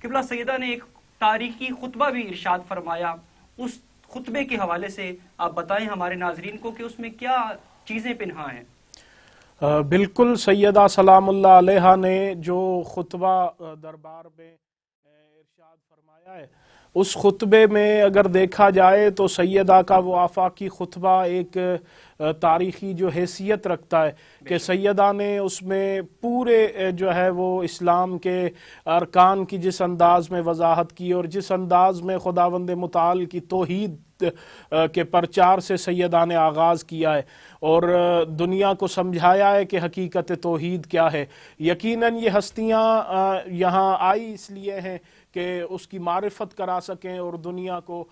قبلہ سیدہ نے ایک تاریخی خطبہ بھی ارشاد فرمایا، اس خطبے کے حوالے سے آپ بتائیں ہمارے ناظرین کو کہ اس میں کیا چیزیں پنہاں ہیں؟ بالکل، سیدہ سلام اللہ علیہا نے جو خطبہ دربار میں ارشاد فرمایا ہے، اس خطبے میں اگر دیکھا جائے تو سیدہ کا وہ آفاقی خطبہ ایک تاریخی جو حیثیت رکھتا ہے کہ سیدہ نے اس میں پورے جو ہے وہ اسلام کے ارکان کی جس انداز میں وضاحت کی اور جس انداز میں خداوند متعال کی توحید کے پرچار سے سیدہ نے آغاز کیا ہے اور دنیا کو سمجھایا ہے کہ حقیقت توحید کیا ہے۔ یقیناً یہ ہستیاں یہاں آئی اس لیے ہیں کہ اس کی معرفت کرا سکیں اور دنیا کو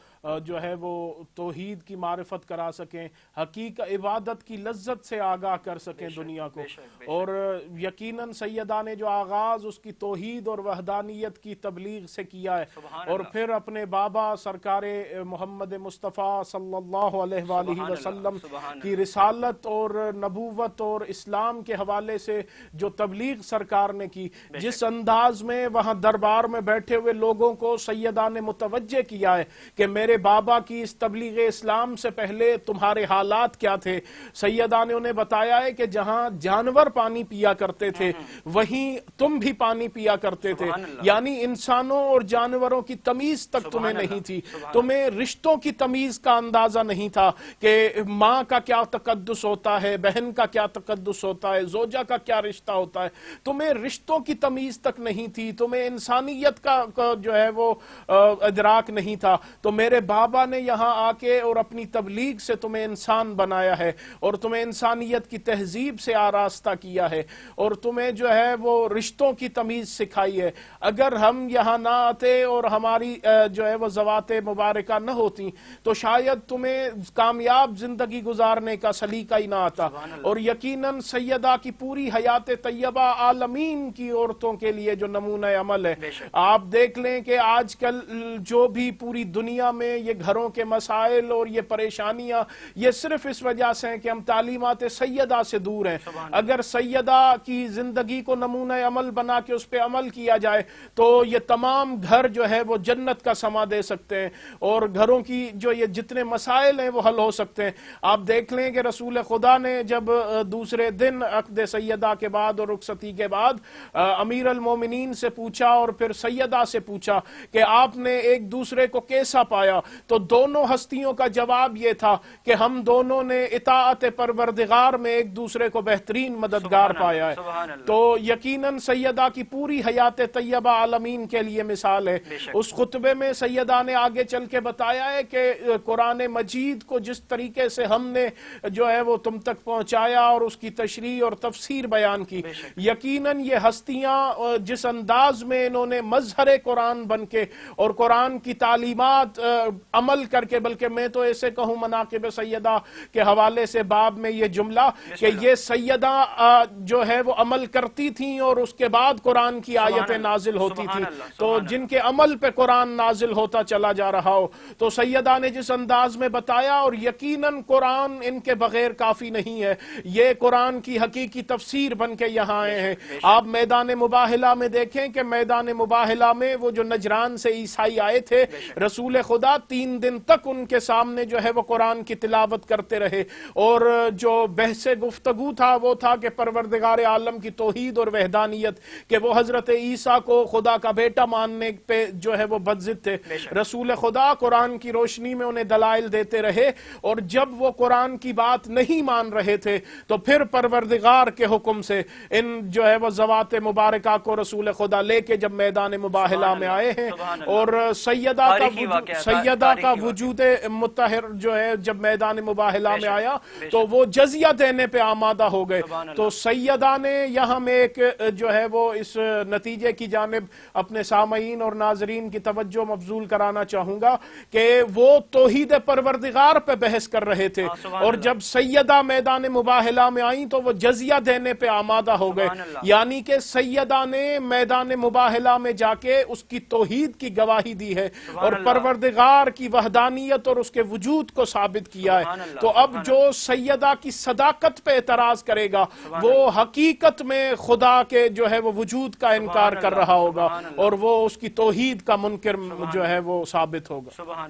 جو ہے وہ توحید کی معرفت کرا سکیں، حقیقت عبادت کی لذت سے آگاہ کر سکیں دنیا کو۔ اور یقیناً سیدہ نے جو آغاز اس کی توحید اور وحدانیت کی تبلیغ سے کیا ہے اور پھر اپنے بابا سرکار محمد مصطفیٰ صلی اللہ علیہ وآلہ وسلم کی رسالت اور نبوت اور اسلام کے حوالے سے جو تبلیغ سرکار نے کی، جس انداز میں وہاں دربار میں بیٹھے ہوئے لوگوں کو سیدہ نے متوجہ کیا ہے کہ میرے بابا کی اس تبلیغ اسلام سے پہلے تمہارے حالات کیا تھے۔ سیدہ نے انہیں بتایا ہے کہ جہاں جانور پانی پیا کرتے تھے وہیں تم بھی پانی پیا کرتے تھے، یعنی انسانوں اور جانوروں کی تمیز تک تمہیں نہیں تھی، تمہیں رشتوں کی تمیز کا اندازہ نہیں تھا کہ ماں کا کیا تقدس ہوتا ہے، بہن کا کیا تقدس ہوتا ہے، زوجہ کا کیا رشتہ ہوتا ہے، تمہیں رشتوں کی تمیز تک نہیں تھی، تمہیں انسانیت کا جو ہے وہ ادراک نہیں تھا۔ تو میرے بابا نے یہاں آ کے اور اپنی تبلیغ سے تمہیں انسان بنایا ہے اور تمہیں انسانیت کی تہذیب سے آراستہ کیا ہے اور تمہیں جو ہے وہ رشتوں کی تمیز سکھائی ہے۔ اگر ہم یہاں نہ آتے اور ہماری جو ہے وہ ذوات مبارکہ نہ ہوتی تو شاید تمہیں کامیاب زندگی گزارنے کا سلیقہ ہی نہ آتا۔ اور یقیناً سیدہ کی پوری حیات طیبہ عالمین کی عورتوں کے لیے جو نمونہ عمل ہے۔ آپ دیکھ لیں کہ آج کل جو بھی پوری دنیا میں یہ گھروں کے مسائل اور یہ پریشانیاں، یہ صرف اس وجہ سے ہیں کہ ہم تعلیمات سیدہ سے دور ہیں۔ اگر سیدہ کی زندگی کو نمونہ عمل بنا کے اس پہ عمل کیا جائے تو یہ تمام گھر جو ہے وہ جنت کا سما دے سکتے ہیں اور گھروں کی جو یہ جتنے مسائل ہیں وہ حل ہو سکتے ہیں۔ آپ دیکھ لیں کہ رسول خدا نے جب دوسرے دن عقد سیدہ کے بعد اور رخصتی کے بعد امیر المومنین سے پوچھا اور پھر سیدہ سے پوچھا کہ آپ نے ایک دوسرے کو کیسا پایا، تو دونوں ہستیوں کا جواب یہ تھا کہ ہم دونوں نے اطاعت پروردگار میں ایک دوسرے کو بہترین مددگار پایا ہے۔ تو یقیناً سیدہ کی پوری حیات طیبہ عالمین کے لیے مثال ہے۔ اس خطبے میں سیدہ نے آگے چل کے بتایا ہے کہ قرآن مجید کو جس طریقے سے ہم نے جو ہے وہ تم تک پہنچایا اور اس کی تشریح اور تفسیر بیان کی، یقیناً یہ ہستیاں جس انداز میں انہوں نے مظہر قرآن بن کے اور قرآن کی تعلیمات عمل کر کے، بلکہ میں تو ایسے کہوں مناقب سیدہ کے حوالے سے باب میں یہ جملہ کہ یہ سیدہ جو ہے وہ عمل کرتی تھیں اور اس کے بعد قرآن کی آیتیں نازل ہوتی تھیں، تو جن کے عمل پہ قرآن نازل ہوتا چلا جا رہا ہو۔ تو سیدہ نے جس انداز میں بتایا، اور یقیناً قرآن ان کے بغیر کافی نہیں ہے، یہ قرآن کی حقیقی تفسیر بن کے یہاں آئے ہیں۔ آپ میدان مباہلہ میں دیکھیں کہ میدان مباہلہ میں وہ جو نجران سے عیسائی آئے تھے، رسول خدا 3 دن تک ان کے سامنے جو ہے وہ قرآن کی تلاوت کرتے رہے اور جو بحث گفتگو تھا وہ تھا کہ پروردگار عالم کی توحید اور وحدانیت، کہ وہ حضرت عیسیٰ کو خدا کا بیٹا ماننے پہ جو ہے وہ بدضد تھے۔ رسول خدا قرآن کی روشنی میں انہیں دلائل دیتے رہے اور جب وہ قرآن کی بات نہیں مان رہے تھے تو پھر پروردگار کے حکم سے ان جو ہے وہ ذوات مبارکہ کو رسول خدا لے کے جب میدان مباہلہ میں آئے ہیں اور سیدہ کا وجود مطہر جو ہے جب میدان مباہلہ میں آیا تو وہ جزیہ دینے پہ آمادہ ہو گئے۔ تو سیدہ نے یہاں میں ایک جو ہے وہ اس نتیجے کی جانب اپنے سامعین اور ناظرین کی توجہ مبذول کرانا چاہوں گا کہ وہ توحید پروردگار پہ بحث کر رہے تھے، اور جب سیدہ میدان مباہلہ میں آئیں تو وہ جزیہ دینے پہ آمادہ ہو گئے، یعنی کہ سیدہ نے میدان مباہلہ میں جا کے اس کی توحید کی گواہی دی ہے اور پروردگار کی وحدانیت اور اس کے وجود کو ثابت کیا ہے۔ تو اب جو سیدہ کی صداقت پہ اعتراض کرے گا وہ حقیقت میں خدا کے جو ہے وہ وجود کا انکار کر رہا ہوگا، اور وہ اس کی توحید کا منکر جو ہے وہ ثابت ہوگا۔